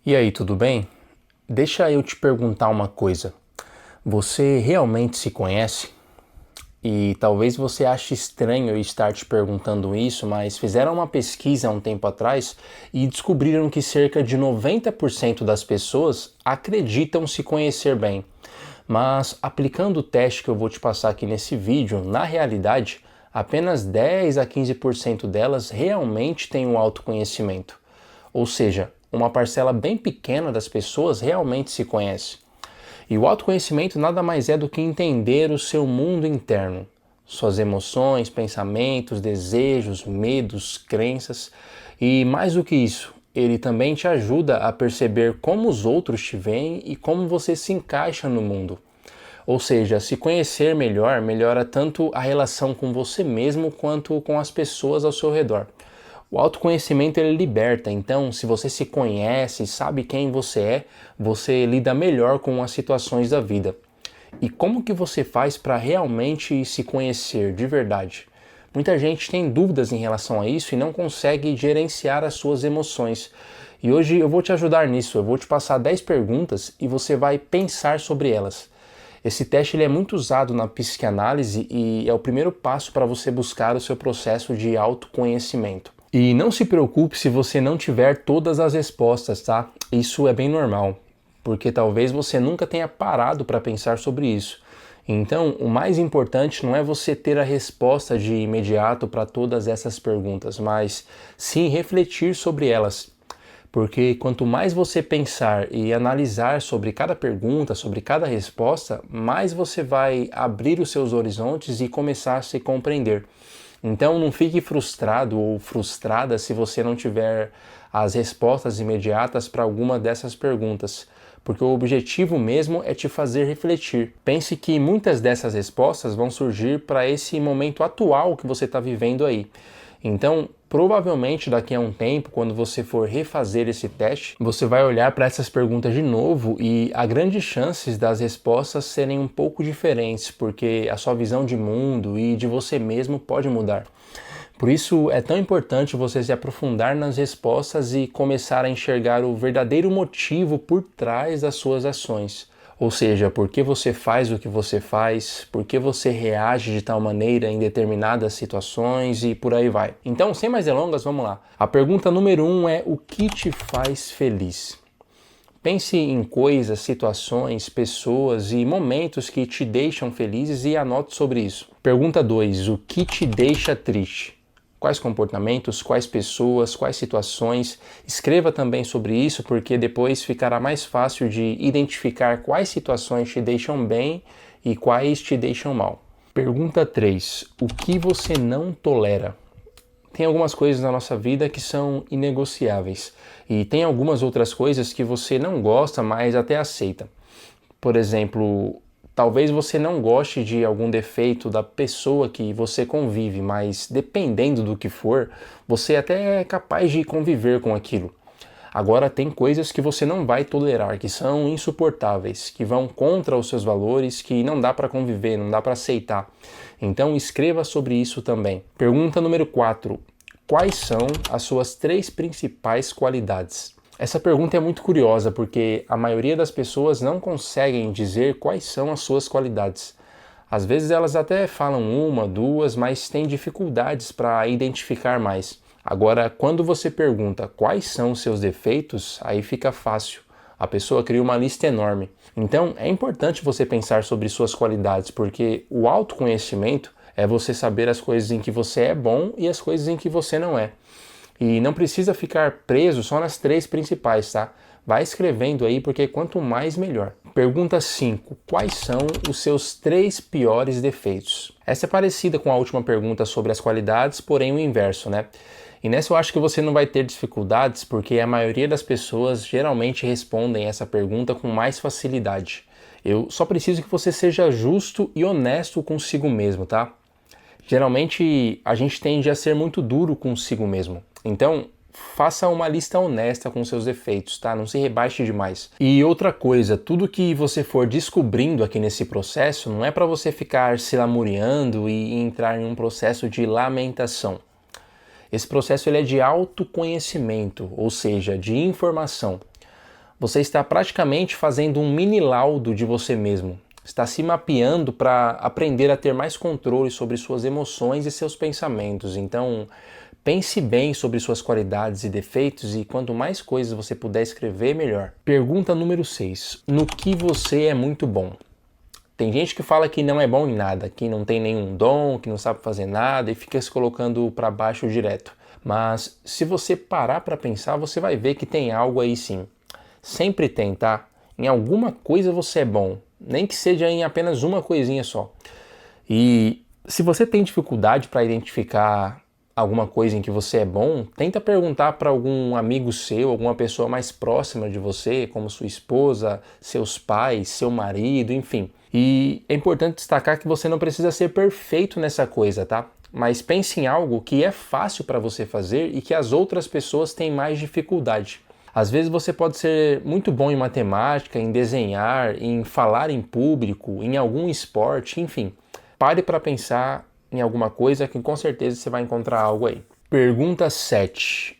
E aí, tudo bem? Deixa eu te perguntar uma coisa. Você realmente se conhece? E talvez você ache estranho eu estar te perguntando isso, mas fizeram uma pesquisa há um tempo atrás e descobriram que cerca de 90% das pessoas acreditam se conhecer bem. Mas aplicando o teste que eu vou te passar aqui nesse vídeo, na realidade, apenas 10 a 15% delas realmente têm um autoconhecimento. Ou seja, uma parcela bem pequena das pessoas realmente se conhece. E o autoconhecimento nada mais é do que entender o seu mundo interno, suas emoções, pensamentos, desejos, medos, crenças e mais do que isso, ele também te ajuda a perceber como os outros te veem e como você se encaixa no mundo. Ou seja, se conhecer melhor melhora tanto a relação com você mesmo quanto com as pessoas ao seu redor. O autoconhecimento ele liberta, então se você se conhece, sabe quem você lida melhor com as situações da vida. E como que você faz para realmente se conhecer de verdade? Muita gente tem dúvidas em relação a isso e não consegue gerenciar as suas emoções. E hoje eu vou te ajudar nisso, eu vou te passar 10 perguntas e você vai pensar sobre elas. Esse teste ele é muito usado na psicanálise e é o primeiro passo para você buscar o seu processo de autoconhecimento. E não se preocupe se você não tiver todas as respostas, tá? Isso é bem normal, porque talvez você nunca tenha parado para pensar sobre isso. Então, o mais importante não é você ter a resposta de imediato para todas essas perguntas, mas sim refletir sobre elas. Porque quanto mais você pensar e analisar sobre cada pergunta, sobre cada resposta, mais você vai abrir os seus horizontes e começar a se compreender. Então não fique frustrado ou frustrada se você não tiver as respostas imediatas para alguma dessas perguntas, porque o objetivo mesmo é te fazer refletir. Pense que muitas dessas respostas vão surgir para esse momento atual que você está vivendo aí. Então, provavelmente daqui a um tempo, quando você for refazer esse teste, você vai olhar para essas perguntas de novo e há grandes chances das respostas serem um pouco diferentes, porque a sua visão de mundo e de você mesmo pode mudar. Por isso é tão importante você se aprofundar nas respostas e começar a enxergar o verdadeiro motivo por trás das suas ações. Ou seja, por que você faz o que você faz, por que você reage de tal maneira em determinadas situações e por aí vai. Então, sem mais delongas, vamos lá. A pergunta número 1 é: o que te faz feliz? Pense em coisas, situações, pessoas e momentos que te deixam felizes e anote sobre isso. Pergunta 2: o que te deixa triste? Quais comportamentos, quais pessoas, quais situações. Escreva também sobre isso, porque depois ficará mais fácil de identificar quais situações te deixam bem e quais te deixam mal. Pergunta 3: o que você não tolera? Tem algumas coisas na nossa vida que são inegociáveis e tem algumas outras coisas que você não gosta, mas até aceita. Por exemplo, talvez você não goste de algum defeito da pessoa que você convive, mas dependendo do que for, você até é capaz de conviver com aquilo. Agora, tem coisas que você não vai tolerar, que são insuportáveis, que vão contra os seus valores, que não dá para conviver, não dá para aceitar. Então, escreva sobre isso também. Pergunta número 4: quais são as suas 3 principais qualidades? Essa pergunta é muito curiosa porque a maioria das pessoas não conseguem dizer quais são as suas qualidades. Às vezes elas até falam uma, duas, mas têm dificuldades para identificar mais. Agora, quando você pergunta quais são os seus defeitos, aí fica fácil. A pessoa cria uma lista enorme. Então, é importante você pensar sobre suas qualidades, porque o autoconhecimento é você saber as coisas em que você é bom e as coisas em que você não é. E não precisa ficar preso só nas 3 principais, tá? Vai escrevendo aí, porque quanto mais, melhor. Pergunta 5: quais são os seus 3 piores defeitos? Essa é parecida com a última pergunta sobre as qualidades, porém o inverso, né? E nessa eu acho que você não vai ter dificuldades, porque a maioria das pessoas geralmente respondem essa pergunta com mais facilidade. Eu só preciso que você seja justo e honesto consigo mesmo, tá? Geralmente a gente tende a ser muito duro consigo mesmo. Então, faça uma lista honesta com seus defeitos, tá? Não se rebaixe demais. E outra coisa, tudo que você for descobrindo aqui nesse processo não é para você ficar se lamuriando e entrar em um processo de lamentação. Esse processo ele é de autoconhecimento, ou seja, de informação. Você está praticamente fazendo um mini laudo de você mesmo. Está se mapeando para aprender a ter mais controle sobre suas emoções e seus pensamentos. Então, pense bem sobre suas qualidades e defeitos e quanto mais coisas você puder escrever, melhor. Pergunta número 6. No que você é muito bom? Tem gente que fala que não é bom em nada, que não tem nenhum dom, que não sabe fazer nada e fica se colocando para baixo direto. Mas se você parar para pensar, você vai ver que tem algo aí sim. Sempre tem, tá? Em alguma coisa você é bom, nem que seja em apenas uma coisinha só. E se você tem dificuldade para identificar alguma coisa em que você é bom, tenta perguntar para algum amigo seu, alguma pessoa mais próxima de você, como sua esposa, seus pais, seu marido, enfim. E é importante destacar que você não precisa ser perfeito nessa coisa, tá? Mas pense em algo que é fácil para você fazer e que as outras pessoas têm mais dificuldade. Às vezes você pode ser muito bom em matemática, em desenhar, em falar em público, em algum esporte, enfim. Pare para pensar em alguma coisa que com certeza você vai encontrar algo aí. Pergunta 7.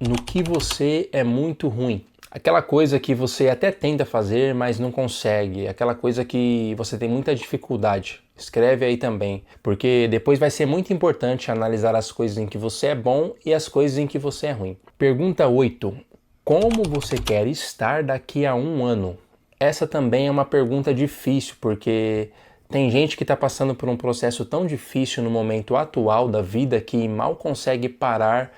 No que você é muito ruim? Aquela coisa que você até tenta fazer, mas não consegue. Aquela coisa que você tem muita dificuldade. Escreve aí também, porque depois vai ser muito importante analisar as coisas em que você é bom e as coisas em que você é ruim. Pergunta 8. Como você quer estar daqui a um ano? Essa também é uma pergunta difícil, porque tem gente que está passando por um processo tão difícil no momento atual da vida que mal consegue parar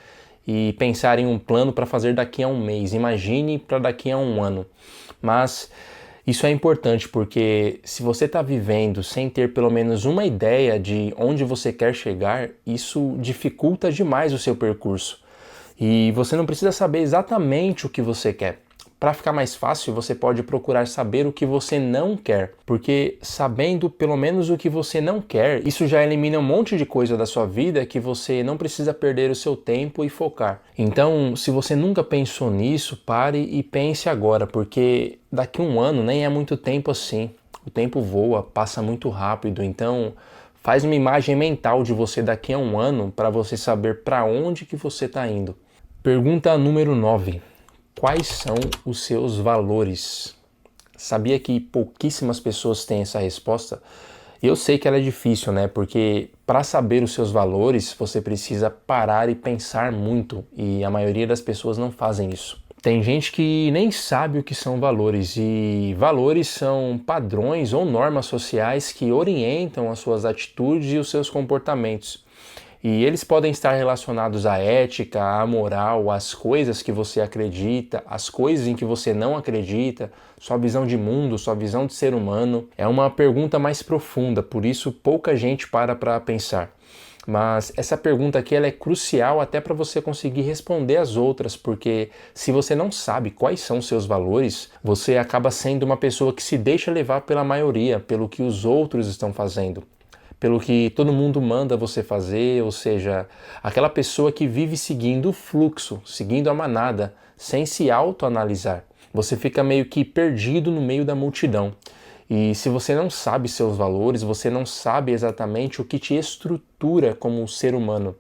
e pensar em um plano para fazer daqui a um mês. Imagine para daqui a um ano. Mas isso é importante porque se você está vivendo sem ter pelo menos uma ideia de onde você quer chegar, isso dificulta demais o seu percurso. E você não precisa saber exatamente o que você quer. Para ficar mais fácil, você pode procurar saber o que você não quer, porque sabendo pelo menos o que você não quer, isso já elimina um monte de coisa da sua vida que você não precisa perder o seu tempo e focar. Então, se você nunca pensou nisso, pare e pense agora, porque daqui a um ano nem é muito tempo assim. O tempo voa, passa muito rápido, então faz uma imagem mental de você daqui a um ano para você saber para onde que você está indo. Pergunta número 9. Quais são os seus valores? Sabia que pouquíssimas pessoas têm essa resposta? Eu sei que ela é difícil, né? Porque para saber os seus valores, você precisa parar e pensar muito, e a maioria das pessoas não fazem isso. Tem gente que nem sabe o que são valores, e valores são padrões ou normas sociais que orientam as suas atitudes e os seus comportamentos. E eles podem estar relacionados à ética, à moral, às coisas que você acredita, às coisas em que você não acredita, sua visão de mundo, sua visão de ser humano. É uma pergunta mais profunda, por isso pouca gente para pensar. Mas essa pergunta aqui ela é crucial até para você conseguir responder as outras, porque se você não sabe quais são seus valores, você acaba sendo uma pessoa que se deixa levar pela maioria, pelo que os outros estão fazendo, pelo que todo mundo manda você fazer, ou seja, aquela pessoa que vive seguindo o fluxo, seguindo a manada, sem se autoanalisar. Você fica meio que perdido no meio da multidão. E se você não sabe seus valores, você não sabe exatamente o que te estrutura como um ser humano.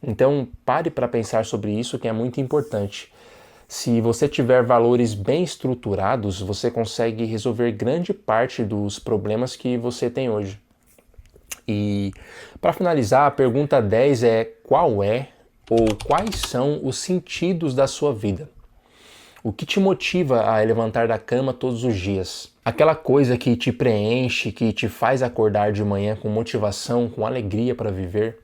Então, pare para pensar sobre isso, que é muito importante. Se você tiver valores bem estruturados, você consegue resolver grande parte dos problemas que você tem hoje. E para finalizar, a pergunta 10 é: qual é ou quais são os sentidos da sua vida? O que te motiva a levantar da cama todos os dias? Aquela coisa que te preenche, que te faz acordar de manhã com motivação, com alegria para viver?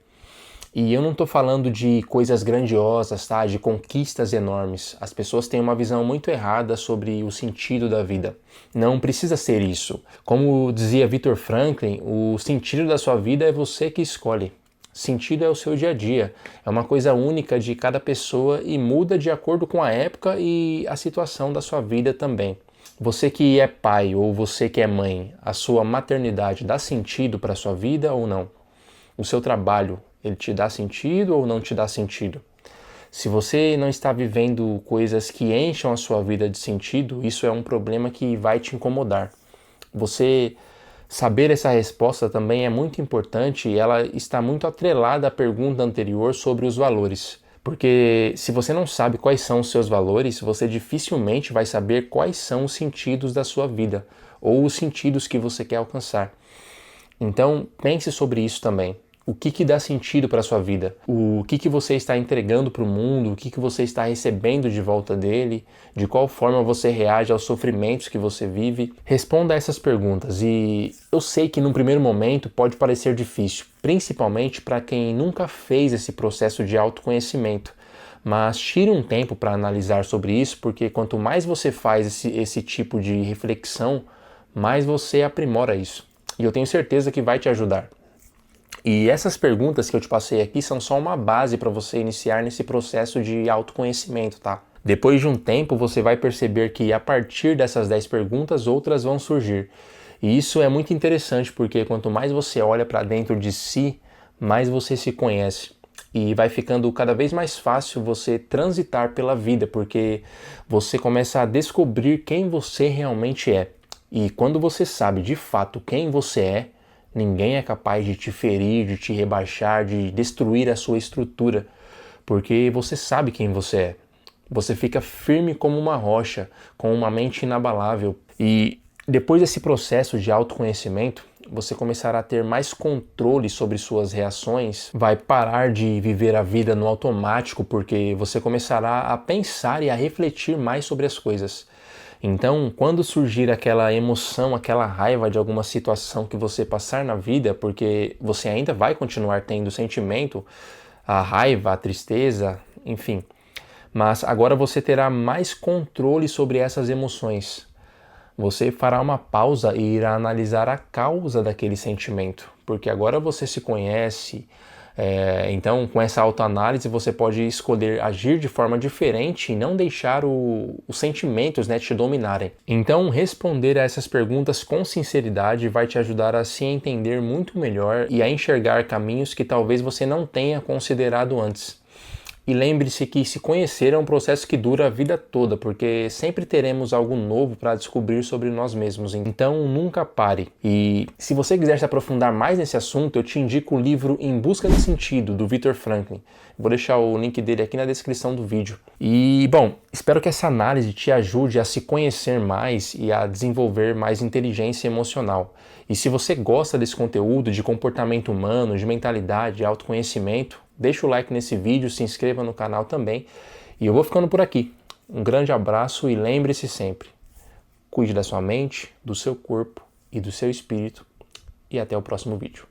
E eu não estou falando de coisas grandiosas, tá? De conquistas enormes. As pessoas têm uma visão muito errada sobre o sentido da vida. Não precisa ser isso. Como dizia Viktor Frankl, o sentido da sua vida é você que escolhe. Sentido é o seu dia a dia. É uma coisa única de cada pessoa e muda de acordo com a época e a situação da sua vida também. Você que é pai ou você que é mãe, a sua maternidade dá sentido para a sua vida ou não? O seu trabalho, ele te dá sentido ou não te dá sentido? Se você não está vivendo coisas que encham a sua vida de sentido, isso é um problema que vai te incomodar. Você saber essa resposta também é muito importante e ela está muito atrelada à pergunta anterior sobre os valores. Porque se você não sabe quais são os seus valores, você dificilmente vai saber quais são os sentidos da sua vida ou os sentidos que você quer alcançar. Então, pense sobre isso também. O que dá sentido para a sua vida? O que você está entregando para o mundo? O que você está recebendo de volta dele? De qual forma você reage aos sofrimentos que você vive? Responda a essas perguntas e eu sei que num primeiro momento pode parecer difícil, principalmente para quem nunca fez esse processo de autoconhecimento. Mas tire um tempo para analisar sobre isso, porque quanto mais você faz esse tipo de reflexão, mais você aprimora isso. E eu tenho certeza que vai te ajudar. E essas perguntas que eu te passei aqui são só uma base para você iniciar nesse processo de autoconhecimento, tá? Depois de um tempo, você vai perceber que a partir dessas 10 perguntas, outras vão surgir. E isso é muito interessante, porque quanto mais você olha para dentro de si, mais você se conhece. E vai ficando cada vez mais fácil você transitar pela vida, porque você começa a descobrir quem você realmente é. E quando você sabe de fato quem você é, ninguém é capaz de te ferir, de te rebaixar, de destruir a sua estrutura, porque você sabe quem você é. Você fica firme como uma rocha, com uma mente inabalável. E depois desse processo de autoconhecimento, você começará a ter mais controle sobre suas reações, vai parar de viver a vida no automático, porque você começará a pensar e a refletir mais sobre as coisas. Então, quando surgir aquela emoção, aquela raiva de alguma situação que você passar na vida, porque você ainda vai continuar tendo sentimento, a raiva, a tristeza, enfim, mas agora você terá mais controle sobre essas emoções. Você fará uma pausa e irá analisar a causa daquele sentimento, porque agora você se conhece. Então, com essa autoanálise, você pode escolher agir de forma diferente e não deixar os sentimentos, te dominarem. Então, responder a essas perguntas com sinceridade vai te ajudar a se entender muito melhor e a enxergar caminhos que talvez você não tenha considerado antes. E lembre-se que se conhecer é um processo que dura a vida toda, porque sempre teremos algo novo para descobrir sobre nós mesmos. Então nunca pare. E se você quiser se aprofundar mais nesse assunto, eu te indico o livro Em Busca de Sentido, do Viktor Frankl. Vou deixar o link dele aqui na descrição do vídeo. E, bom, espero que essa análise te ajude a se conhecer mais e a desenvolver mais inteligência emocional. E se você gosta desse conteúdo de comportamento humano, de mentalidade, de autoconhecimento, deixa o like nesse vídeo, se inscreva no canal também. E eu vou ficando por aqui. Um grande abraço e lembre-se sempre, cuide da sua mente, do seu corpo e do seu espírito. E até o próximo vídeo.